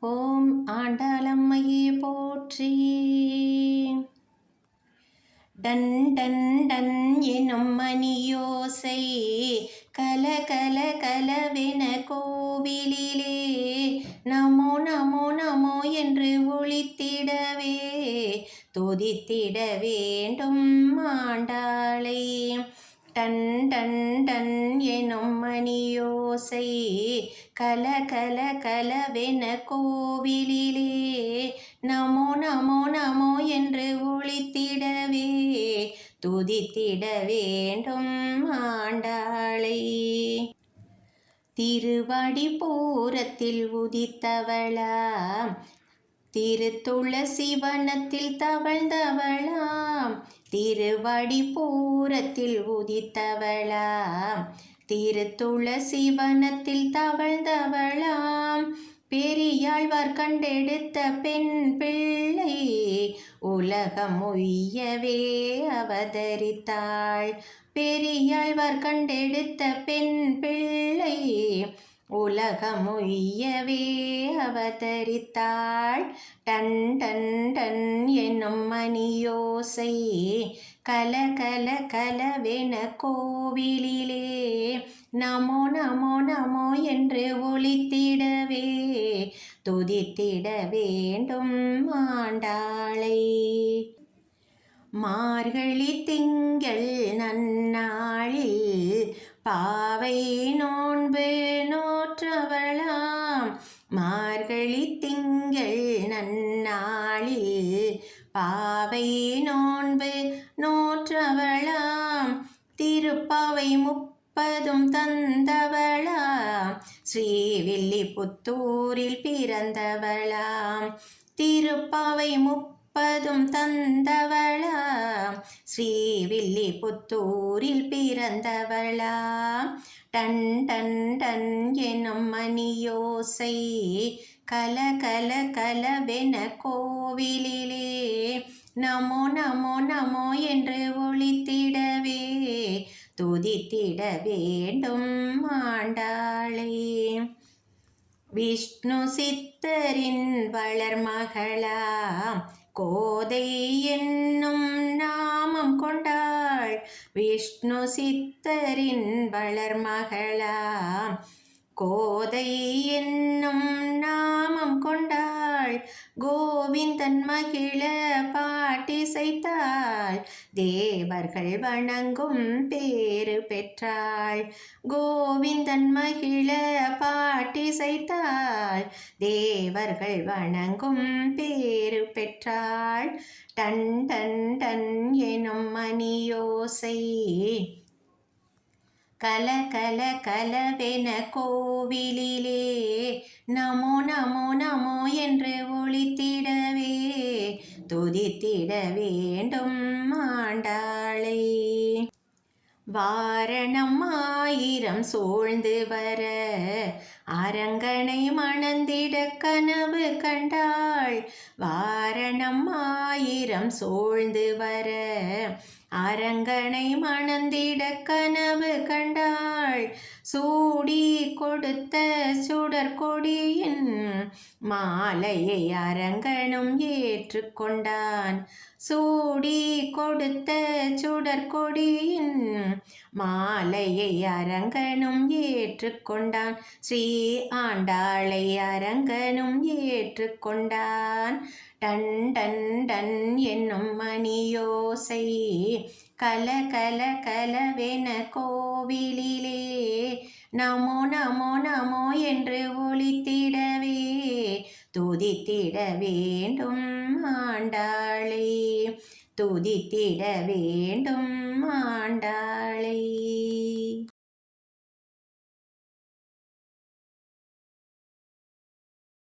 ஓம் ஆண்டாளம்மையே போற்றி. Done done done எனும் மணியோசை கல கல கலவென கோவிலிலே நமோ நமோ நமோ என்று ஒலித்திடவே துதித்திட வேண்டும் ஆண்டாளை. டன் டன் டன் எனும் மணியோசை கல கல கலவென கோவிலிலே நமோ நமோ நமோ என்று ஒலித்திடவே துதித்திட வேண்டும் ஆண்டாளை. திருவடி பூரத்தில் உதித்தவளாம் திருத்துளசி வனத்தில் தவழ்ந்தவளாம். திருவடி பூரத்தில் உதித்தவளாம் திருத்துளசி வனத்தில் தவழ்ந்தவளாம். பெரியாழ்வார் கண்டெடுத்த பெண் பிள்ளை உலகம் உய்யவே அவதரித்தாள். பெரியாழ்வார் கண்டெடுத்த பெண் பிள்ளை உலகம் உய்யவே அவதரித்தாள். டன் டன் டன் எனும் மணியோசை கல கல கலவென கோவிலிலே நமோ நமோ நமோ என்று ஒலித்திடவே துதித்திட வேண்டும் ஆண்டாளை. மார்கழி திங்கள் நன்னாளில் பாவை நோன்பு நோற்றவளாம். மார்கழி திங்கள் நன்னாளில் பாவை நோன்பு நோற்றவளாம். திருப்பாவை முப்பதும் தந்தவளாம். ஸ்ரீவில்லிபுத்தூரில் பிறந்தவளாம். திருப்பாவை முப்பதும் தந்தவளாம். ஸ்ரீவில்லிபுத்தூரில் பிறந்தவளாம். டன் டன் டன் எனும் மணியோசை கல கல கலவென கோவிலிலே நமோ நமோ நமோ என்று ஒலித்திடவே துதித்திட வேண்டும் ஆண்டாளை. விஷ்ணு சித்தரின் வளர்மகளாம் கோதை என்னும் நாமம் கொண்டாள். விஷ்ணு சித்தரின் வளர்மகளாம் கோதை என்னும் நாமம் கொண்டாள். கோவிந்தன் மகிழ பாட்டிசைத்தாள். தேவர்கள் வணங்கும் பேறு பெற்றாள். கோவிந்தன் மகிழ பாட்டிசைத்தாள். தேவர்கள் வணங்கும் பேறு பெற்றாள். டன் டன் டன் எனும் மணியோசை கல கல கலவென கோவிலிலே நமோ நமோ நமோ என்று ஒலித்திடவே துதித்திட வேண்டும் ஆண்டாளை. வாரணம் ஆயிரம் சூழ்ந்து வர அரங்கனை மணந்திட கனவு கண்டாள். வாரணம் ஆயிரம் சூழ்ந்து வர அரங்கனை மணந்திட கனவு கண்டாள். சூடி கொடுத்த சுடற்கொடியின் மாலையை அரங்கனும் ஏற்றுக்கொண்டான். சூடி கொடுத்த சுடற்கொடியின் மாலையை அரங்கனும் ஏற்றுக்கொண்டான். ஸ்ரீ ஆண்டாளை அரங்கனும் ஏற்றுக்கொண்டான். டன் டன் டன் என்னும் மணியோசை கல கல கலவென கோவிலிலே நமோ நமோ நமோ என்று ஒலித்திடவே துதித்திட வேண்டும் ஆண்டாளை. துதித்திட வேண்டும் ஆண்டாளை.